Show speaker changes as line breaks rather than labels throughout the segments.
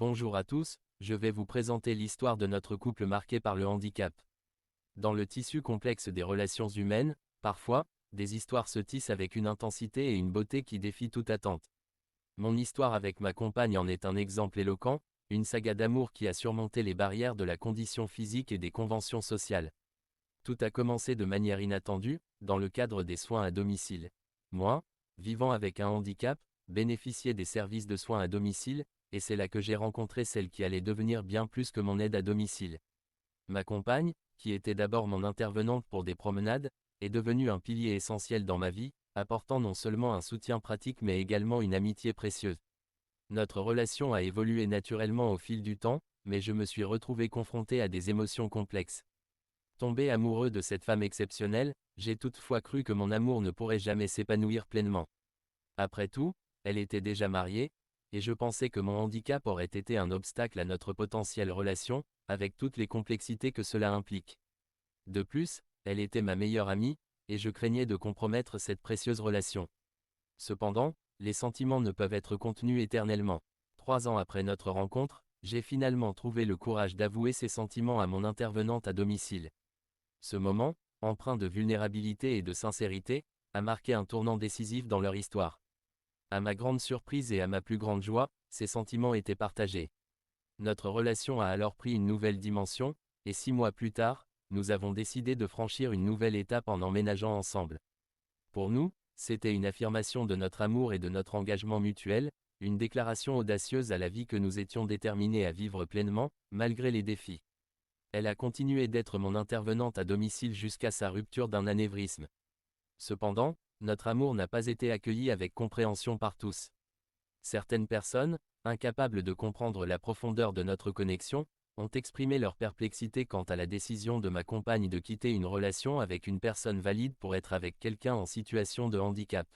Bonjour à tous, je vais vous présenter l'histoire de notre couple marqué par le handicap. Dans le tissu complexe des relations humaines, parfois, des histoires se tissent avec une intensité et une beauté qui défient toute attente. Mon histoire avec ma compagne en est un exemple éloquent, une saga d'amour qui a surmonté les barrières de la condition physique et des conventions sociales. Tout a commencé de manière inattendue, dans le cadre des soins à domicile. Moi, vivant avec un handicap, bénéficiais des services de soins à domicile, et c'est là que j'ai rencontré celle qui allait devenir bien plus que mon aide à domicile. Ma compagne, qui était d'abord mon intervenante pour des promenades, est devenue un pilier essentiel dans ma vie, apportant non seulement un soutien pratique mais également une amitié précieuse. Notre relation a évolué naturellement au fil du temps, mais je me suis retrouvé confronté à des émotions complexes. Tombé amoureux de cette femme exceptionnelle, j'ai toutefois cru que mon amour ne pourrait jamais s'épanouir pleinement. Après tout, elle était déjà mariée, et je pensais que mon handicap aurait été un obstacle à notre potentielle relation, avec toutes les complexités que cela implique. De plus, elle était ma meilleure amie, et je craignais de compromettre cette précieuse relation. Cependant, les sentiments ne peuvent être contenus éternellement. 3 ans après notre rencontre, j'ai finalement trouvé le courage d'avouer ces sentiments à mon intervenante à domicile. Ce moment, empreint de vulnérabilité et de sincérité, a marqué un tournant décisif dans leur histoire. À ma grande surprise et à ma plus grande joie, ces sentiments étaient partagés. Notre relation a alors pris une nouvelle dimension, et 6 mois plus tard, nous avons décidé de franchir une nouvelle étape en emménageant ensemble. Pour nous, c'était une affirmation de notre amour et de notre engagement mutuel, une déclaration audacieuse à la vie que nous étions déterminés à vivre pleinement, malgré les défis. Elle a continué d'être mon intervenante à domicile jusqu'à sa rupture d'un anévrisme. Cependant, notre amour n'a pas été accueilli avec compréhension par tous. Certaines personnes, incapables de comprendre la profondeur de notre connexion, ont exprimé leur perplexité quant à la décision de ma compagne de quitter une relation avec une personne valide pour être avec quelqu'un en situation de handicap.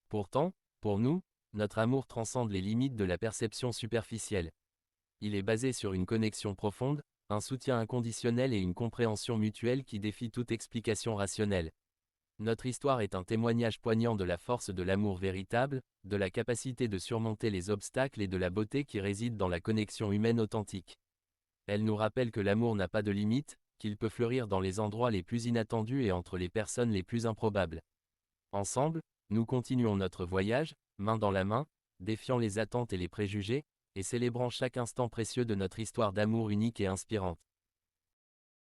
Pourtant, pour nous, notre amour transcende les limites de la perception superficielle. Il est basé sur une connexion profonde, un soutien inconditionnel et une compréhension mutuelle qui défie toute explication rationnelle. Notre histoire est un témoignage poignant de la force de l'amour véritable, de la capacité de surmonter les obstacles et de la beauté qui réside dans la connexion humaine authentique. Elle nous rappelle que l'amour n'a pas de limite, qu'il peut fleurir dans les endroits les plus inattendus et entre les personnes les plus improbables. Ensemble, nous continuons notre voyage, main dans la main, défiant les attentes et les préjugés, et célébrant chaque instant précieux de notre histoire d'amour unique et inspirante.